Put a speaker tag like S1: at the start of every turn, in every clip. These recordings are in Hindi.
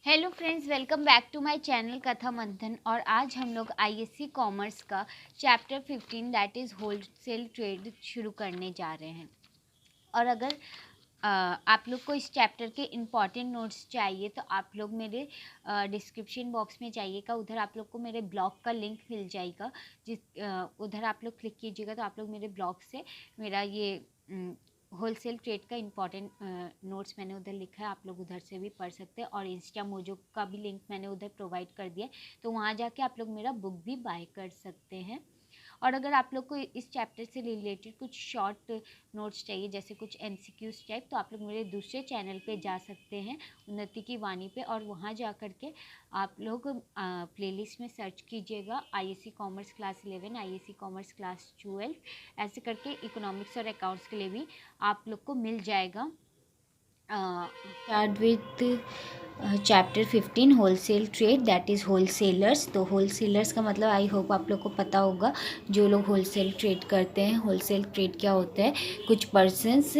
S1: Hello friends, welcome back to my channel Katha Manthan. और आज हम लोग आईएससी कॉमर्स का chapter 15 that is wholesale trade शुरू करने जा रहे हैं। और अगर आप लोग को इस चैप्टर के इम्पॉर्टेंट नोट्स चाहिए तो आप लोग मेरे डिस्क्रिप्शन बॉक्स में जाइएगा, उधर आप लोग को मेरे ब्लॉग का लिंक मिल जाएगा। उधर आप लोग क्लिक कीजिएगा तो आप लोग मेरे ब्लॉग से मेरा ये होलसेल ट्रेड का इम्पॉर्टेंट नोट्स मैंने उधर लिखा है, आप लोग उधर से भी पढ़ सकते हैं। और इंस्टा मोजो का भी लिंक मैंने उधर प्रोवाइड कर दिया है, तो वहाँ जाके आप लोग मेरा बुक भी बाय कर सकते हैं। और अगर आप लोग को इस चैप्टर से रिलेटेड कुछ शॉर्ट नोट्स चाहिए, जैसे कुछ एमसीक्यूज टाइप, तो आप लोग मेरे दूसरे चैनल पे जा सकते हैं, उन्नति की वाणी पे, और वहाँ जा कर के आप लोग प्लेलिस्ट में सर्च कीजिएगा ISC commerce class 11, ISC commerce class 12, ऐसे करके इकोनॉमिक्स और अकाउंट्स के लिए भी आप लोग को मिल जाएगा। Start with chapter 15 wholesale trade that is wholesalers. तो होलसेलर्स का मतलब आई होप आप लोग को पता होगा, जो लोग होलसेल ट्रेड करते हैं। होलसेल ट्रेड क्या होता है? कुछ पर्सन्स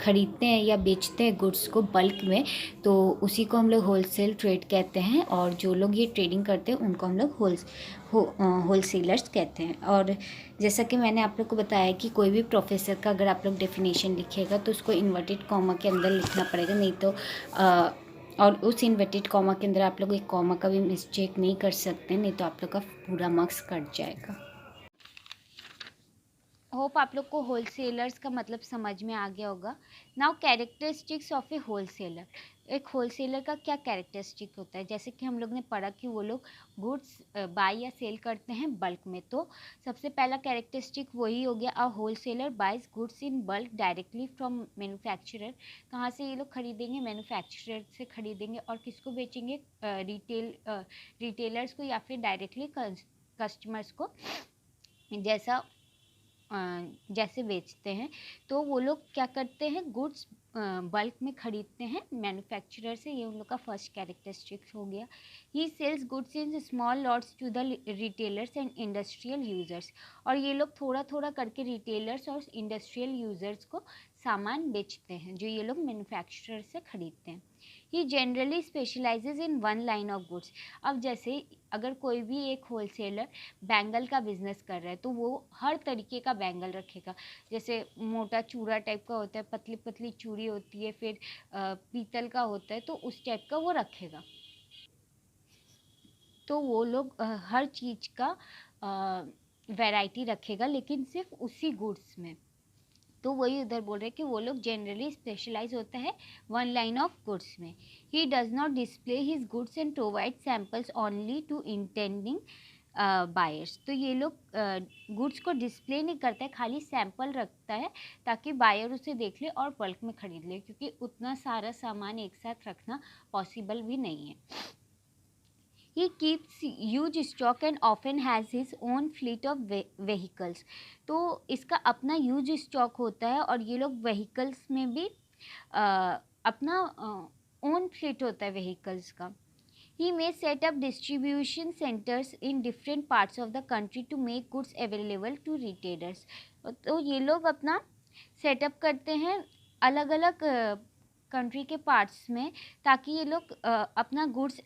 S1: खरीदते हैं या बेचते हैं गुड्स को बल्क में, तो उसी को हम लोग होलसेल ट्रेड कहते हैं। और जो लोग ये ट्रेडिंग करते हैं उनको हम लोग होलसेलर्स कहते हैं। और जैसा कि मैंने आप लोग को बताया कि कोई भी प्रोफेसर का अगर आप लोग डेफिनेशन लिखिएगा तो उसको इन्वर्टेड कॉमा के अंदर लिखना पड़ेगा, नहीं तो और उस इन्वर्टेड कॉमा के अंदर आप लोग एक कॉमा का भी मिस्टेक नहीं कर सकते, नहीं तो आप लोग का पूरा मार्क्स कट जाएगा। होप आप लोग को होलसेलर्स का मतलब समझ में आ गया होगा। Now characteristics of A wholesaler. एक होलसेलर का क्या कैरेक्टरिस्टिक होता है? जैसे कि हम लोग ने पढ़ा कि वो लोग गुड्स बाय या सेल करते हैं बल्क में, तो सबसे पहला कैरेक्टरिस्टिक वही हो गया, a wholesaler buys goods in bulk directly from manufacturer. कहाँ से ये लोग खरीदेंगे? मैन्युफैक्चरर से खरीदेंगे। और किसको बेचेंगे? रिटेलर्स को या फिर डायरेक्टली कस्टमर्स को, जैसे बेचते हैं। तो वो लोग क्या करते हैं? गुड्स बल्क में खरीदते हैं मैन्युफैक्चरर से। ये उन लोग का फर्स्ट कैरेक्टरिस्टिक्स हो गया। He sells goods in small lots to the retailers and industrial users. और ये लोग थोड़ा थोड़ा करके रिटेलर्स और इंडस्ट्रियल यूजर्स को सामान बेचते हैं, जो ये लोग मैन्युफैक्चरर से खरीदते हैं। He generally specialises in one line of goods. अब जैसे अगर कोई भी एक होलसेलर बैंगल का बिजनेस कर रहा है तो वो हर तरीके का बैंगल रखेगा। जैसे मोटा चूड़ा टाइप का होता है, पतली पतली चूड़ी होती है, फिर पीतल का होता है, तो उस टाइप का वो रखेगा। तो वो लोग हर चीज़ का वैरायटी रखेगा, लेकिन सिर्फ उसी गुड्स में। तो वही उधर बोल रहे हैं कि वो लोग जनरली स्पेशलाइज होता है वन लाइन ऑफ गुड्स में। He does not display his goods and provide samples only to intending buyers. तो ये लोग गुड्स को डिस्प्ले नहीं करता है, खाली सैंपल रखता है ताकि बायर उसे देख ले और बल्क में ख़रीद ले, क्योंकि उतना सारा सामान एक साथ रखना पॉसिबल भी नहीं है। He keeps huge stock and often has his own fleet of vehicles. तो इसका अपना ह्यूज स्टॉक होता है, और ये लोग व्हीकल्स में भी अपना ओन फ्लीट होता है व्हीकल्स का। He may set up distribution centers in different parts of the country to make goods available to retailers. तो ये लोग अपना सेटअप करते हैं अलग अलग कंट्री के पार्ट्स में, ताकि ये लोग अपना गुड्स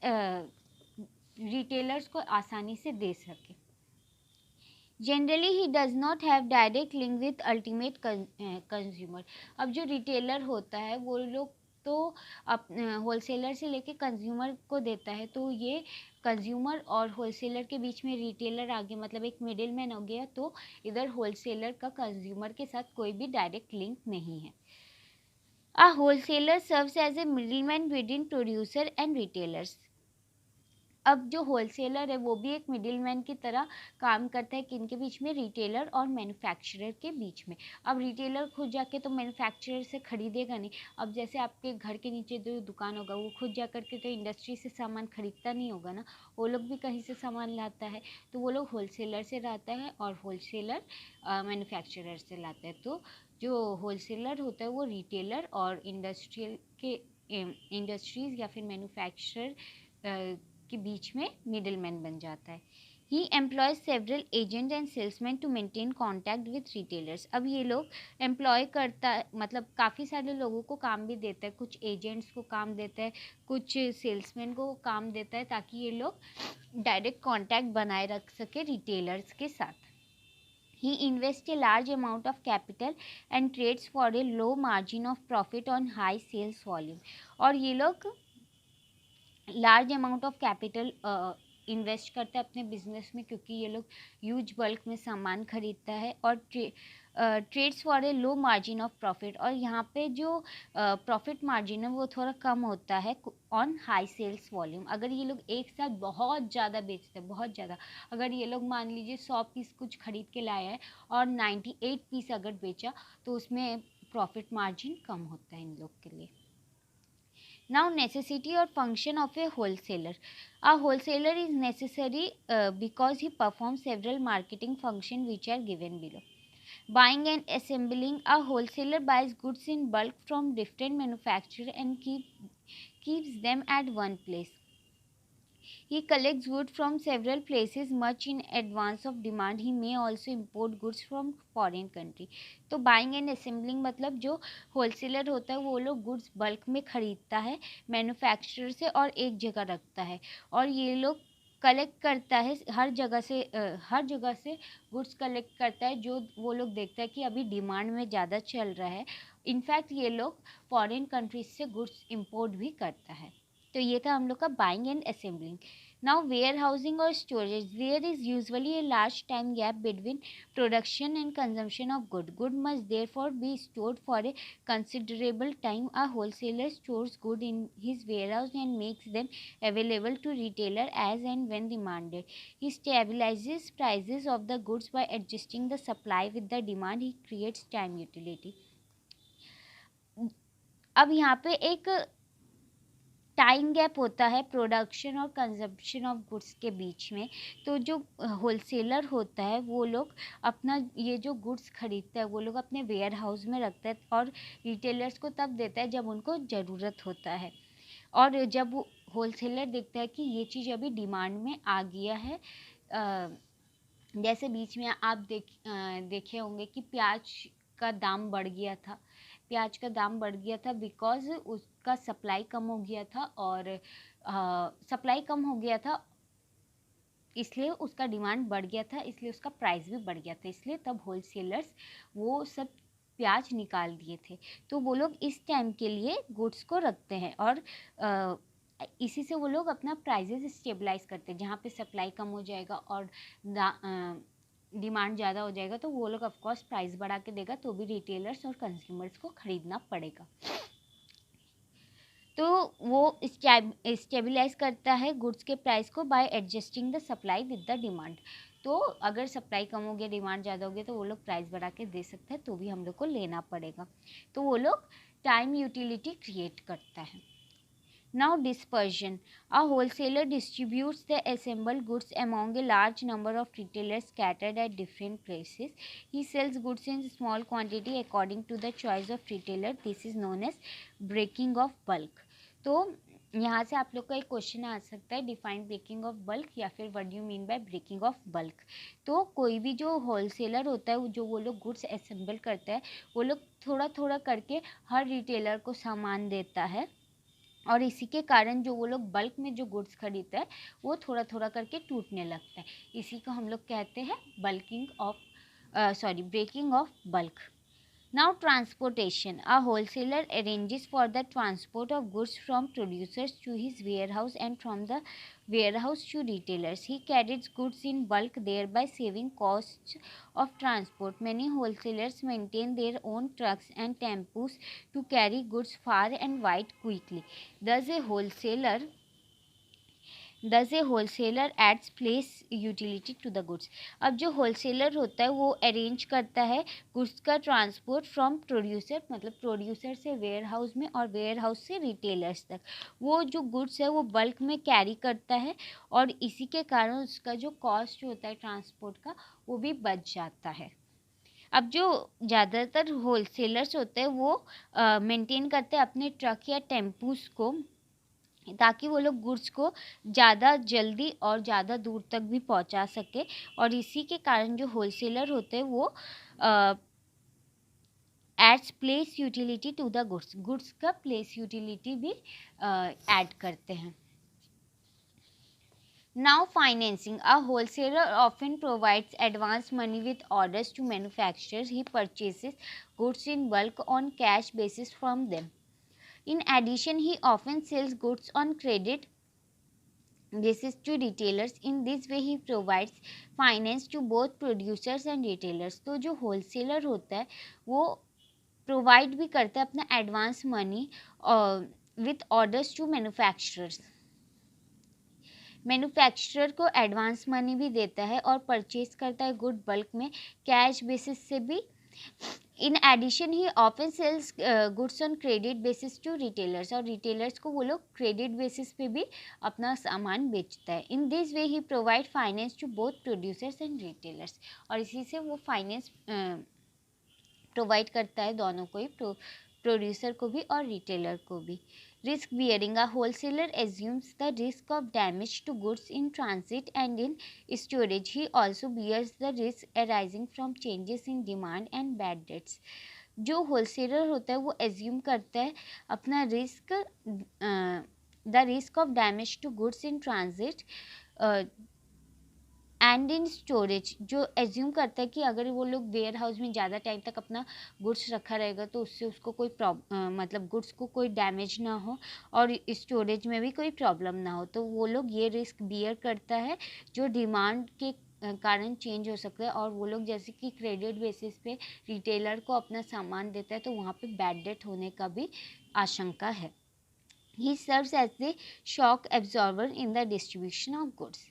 S1: रिटेलर्स को आसानी से दे सके। Generally he does not have direct link with ultimate consumer. अब जो रिटेलर होता है वो लोग तो होलसेलर से लेके कंज्यूमर को देता है, तो ये कंज्यूमर और होलसेलर के बीच में रिटेलर आ गया, मतलब एक मिडिल मैन हो गया। तो इधर होलसेलर का कंज्यूमर के साथ कोई भी डायरेक्ट लिंक नहीं है। A wholesaler serves as a middle man between producer and retailers. अब जो होलसेलर है वो भी एक मिडिलमैन की तरह काम करता है, किनके बीच में? रिटेलर और मैन्युफैक्चरर के बीच में। अब रिटेलर खुद जाके तो मैन्युफैक्चरर से खरीदेगा नहीं। अब जैसे आपके घर के नीचे जो दुकान होगा वो खुद जा कर के तो इंडस्ट्री से सामान खरीदता नहीं होगा ना, वो लोग भी कहीं से सामान लाता है। तो वो लोग होलसेलर से लाता है और होलसेलर मैन्युफैक्चरर से लाता है। तो जो होलसेलर होता है वो रिटेलर और इंडस्ट्रीज़ या फिर मैन्युफैक्चरर के बीच में मिडिल मैन बन जाता है। He employs several agent and salesman to maintain contact with retailers. अब ये लोग एम्प्लॉय करता है, मतलब काफ़ी सारे लोगों को काम भी देता है, कुछ एजेंट्स को काम देता है, कुछ सेल्समैन को काम देता है, ताकि ये लोग डायरेक्ट कॉन्टैक्ट बनाए रख सके रिटेलर्स के साथ। He invests a large amount of capital and trades for a low margin of profit on high sales volume। और ये लोग large amount of capital invest करता है अपने बिजनेस में, क्योंकि ये लोग ह्यूज बल्क में सामान खरीदता है, और trades for a low margin of profit. और यहाँ पे जो प्रॉफिट मार्जिन है वो थोड़ा कम होता है ऑन हाई सेल्स वॉल्यूम। अगर ये लोग एक साथ बहुत ज़्यादा बेचते हैं, बहुत ज़्यादा, अगर ये लोग मान लीजिए 100 पीस कुछ खरीद के लाया है और 98 पीस अगर बेचा, तो उसमें प्रॉफिट मार्जिन कम होता है इन लोग के लिए। Now, necessity or function of a wholesaler. A wholesaler is necessary because he performs several marketing functions which are given below. Buying and assembling. A wholesaler buys goods in bulk from different manufacturers and keeps them at one place. He collects goods from several places much in advance of demand. He may also import goods from foreign country. तो बाइंग एंड असेंबलिंग मतलब जो होलसेलर होता है वो लोग गुड्स बल्क में ख़रीदता है मैन्युफैक्चरर से और एक जगह रखता है, और ये लोग कलेक्ट करता है हर जगह से गुड्स कलेक्ट करता है जो वो लोग देखता है कि अभी डिमांड में ज़्यादा चल रहा है। इनफैक्ट ये लोग फॉरेन कंट्रीज से गुड्स इंपोर्ट भी करता है। तो ये था हम लोग का buying and assembling. Now warehousing और storage. There is usually a large time gap between production and consumption of good must therefore be stored for a considerable time. A wholesaler stores good in his warehouse and makes them available to retailer as and when demanded. He stabilizes prices of the goods by adjusting the supply with the demand. He creates time utility. अब यहाँ पे एक टाइम गैप होता है प्रोडक्शन और कंजप्शन ऑफ गुड्स के बीच में। तो जो होलसेलर होता है वो लोग अपना ये जो गुड्स खरीदता है वो लोग अपने वेयर हाउस में रखता है और रिटेलर्स को तब देता है जब उनको ज़रूरत होता है। और जब वो होलसेलर देखता है कि ये चीज़ अभी डिमांड में आ गया है, जैसे बीच में आप देखे होंगे कि प्याज का दाम बढ़ गया था बिकॉज़ उसका सप्लाई कम हो गया था, और सप्लाई कम हो गया था इसलिए उसका डिमांड बढ़ गया था, इसलिए उसका प्राइस भी बढ़ गया था, इसलिए तब होलसेलर्स वो सब प्याज निकाल दिए थे। तो वो लोग इस टाइम के लिए गुड्स को रखते हैं और इसी से वो लोग अपना प्राइजेस स्टेबलाइज करते हैं। जहाँ पे सप्लाई कम हो जाएगा और डिमांड ज़्यादा हो जाएगा तो वो लोग ऑफकोर्स प्राइस बढ़ा के देगा, तो भी रिटेलर्स और कंज्यूमर्स को ख़रीदना पड़ेगा। तो वो स्टेबलाइज करता है गुड्स के प्राइस को bye adjusting the supply with the demand. तो अगर सप्लाई कम हो गया, डिमांड ज़्यादा हो गया, तो वो लोग प्राइस बढ़ा के दे सकते हैं, तो भी हम लोग को लेना पड़ेगा। तो वो लोग टाइम यूटिलिटी क्रिएट करता है। Now dispersion. A wholesaler distributes the assembled goods among a large number of retailers scattered at different places. He sells goods in small quantity according to the choice of retailer. This is known as breaking of bulk. तो यहाँ से आप लोग का एक क्वेश्चन आ सकता है, डिफाइन ब्रेकिंग ऑफ बल्क, या फिर what do you mean by breaking of bulk. तो कोई भी जो होलसेलर होता है जो वो लोग गुड्स असेंबल करता है वो लोग थोड़ा थोड़ा करके हर रिटेलर को सामान देता है, और इसी के कारण जो वो लोग बल्क में जो गुड्स खरीदते हैं वो थोड़ा थोड़ा करके टूटने लगता है। इसी को हम लोग कहते हैं breaking of bulk. Now transportation. A wholesaler arranges for the transport of goods from producers to his warehouse and from the warehouse to retailers. He carries goods in bulk, thereby saving costs of transport. Many wholesalers maintain their own trucks and tempos to carry goods far and wide quickly. Thus a wholesaler adds place utility to the goods. अब जो होलसेलर होता है वो अरेंज करता है गुड्स का ट्रांसपोर्ट फ्रॉम प्रोड्यूसर, मतलब प्रोड्यूसर से वेयर हाउस में और वेयर हाउस से रिटेलर्स तक। वो जो गुड्स है वो बल्क में कैरी करता है और इसी के कारण उसका जो कॉस्ट होता है ट्रांसपोर्ट का वो भी बच जाता है। अब जो ज़्यादातर होलसेलर्स होते हैं वो मेंटेन करते हैं अपने ट्रक या टेम्पूस को, ताकि वो लोग गुड्स को ज़्यादा जल्दी और ज़्यादा दूर तक भी पहुंचा सके। और इसी के कारण जो होलसेलर होते हैं वो adds place utility to the goods, goods का प्लेस यूटिलिटी भी ऐड करते हैं। Now financing. A wholesaler often provides advance money with orders to manufacturers. He purchases goods in bulk on cash basis from them. In addition, he often sells goods on credit basis to retailers. In this way, he provides finance to both producers and retailers. तो जो wholesaler होता है वो प्रोवाइड भी करता है अपना advance money with orders to manufacturers, manufacturer को एडवांस मनी भी देता है और परचेज करता है गुड बल्क में कैश बेसिस से भी। In addition he often sells goods on credit basis to retailers, और रिटेलर्स को वो लोग क्रेडिट बेसिस पे भी अपना सामान बेचता है। In this way he provide finance to both producers and retailers, और इसी से वो फाइनेंस प्रोवाइड करता है दोनों को ही, प्रोड्यूसर को भी और रिटेलर को भी। Risk bearing. A wholesaler assumes the risk of damage to goods in transit and in storage. He also bears the risk arising from changes in demand and bad debts. जो होलसेलर होता है वो एज्यूम करता है अपना risk, the risk of damage to goods in transit and in storage, जो एज्यूम करता है कि अगर वो लोग वेयर हाउस में ज़्यादा टाइम तक अपना गुड्स रखा रहेगा तो उससे उसको कोई मतलब गुड्स को कोई डैमेज ना हो और स्टोरेज में भी कोई प्रॉब्लम ना हो, तो वो लोग ये रिस्क बियर करता है जो डिमांड के कारण चेंज हो सकता है। और वो लोग जैसे कि क्रेडिट बेसिस पे रिटेलर को अपना सामान देता है तो वहाँ पे बैड डेट होने का भी आशंका है। He serves as the shock absorber in the distribution of goods,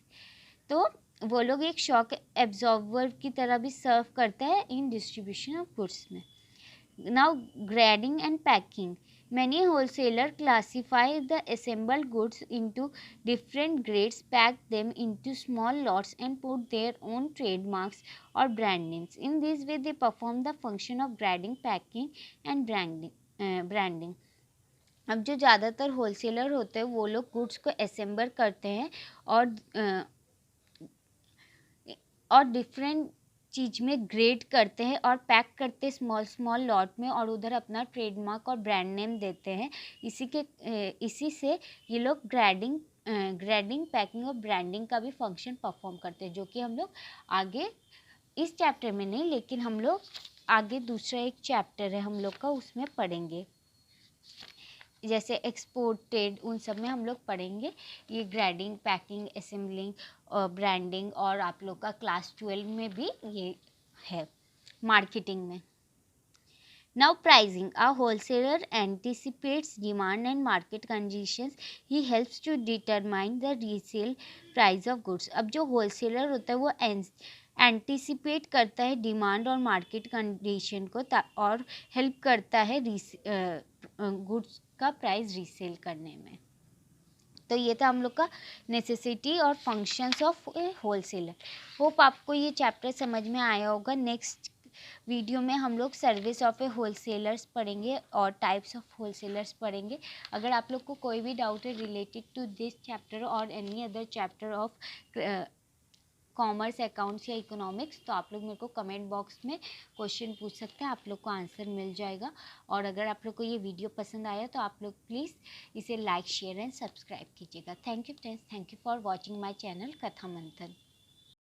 S1: तो वो लोग एक शॉक एब्जॉर्बर की तरह भी सर्व करता है इन डिस्ट्रीब्यूशन ऑफ गुड्स में। Now grading and packing. Many wholesalers classify the assembled goods into different grades, pack them into small lots and put their own trademarks or brand names. In this way, they perform the function of grading, packing and branding. अब जो ज़्यादातर होलसेलर होते हैं वो लोग गुड्स को असेंबल करते हैं और डिफरेंट चीज़ में ग्रेड करते हैं और पैक करते हैं स्मॉल स्मॉल लॉट में, और उधर अपना ट्रेडमार्क और ब्रांड नेम देते हैं। इसी से ये लोग ग्रेडिंग, पैकिंग और ब्रांडिंग का भी फंक्शन परफॉर्म करते हैं, जो कि हम लोग आगे इस चैप्टर में नहीं, लेकिन हम लोग आगे दूसरा एक चैप्टर है हम लोग का, उसमें पढ़ेंगे, जैसे एक्सपोर्टेड, उन सब में हम लोग पढ़ेंगे ये ग्रेडिंग, पैकिंग, असेंबलिंग और ब्रांडिंग, और आप लोग का क्लास 12 में भी ये है मार्केटिंग में। Now pricing. A wholesaler anticipates demand and market conditions. He helps to determine the resale price of goods. अब जो होलसेलर होता है वो एंटिसिपेट करता है डिमांड और मार्केट कंडीशन को और हेल्प करता है गुड्स का प्राइस रीसेल करने में। तो ये था हम लोग का नेसेसिटी और functions of A wholesaler. Hope आपको ये चैप्टर समझ में आया होगा। नेक्स्ट वीडियो में हम लोग सर्विस ऑफ ए होलसेलर्स पढ़ेंगे और टाइप्स ऑफ होलसेलर्स पढ़ेंगे। अगर आप लोग को कोई भी डाउट है रिलेटेड टू दिस चैप्टर और any other chapter of commerce, accounts या इकोनॉमिक्स, तो आप लोग मेरे को कमेंट बॉक्स में क्वेश्चन पूछ सकते हैं, आप लोग को आंसर मिल जाएगा। और अगर आप लोग को ये वीडियो पसंद आया तो आप लोग प्लीज़ इसे लाइक, शेयर एंड सब्सक्राइब कीजिएगा। Thank you friends, thank you for watching my channel Katha मंथन।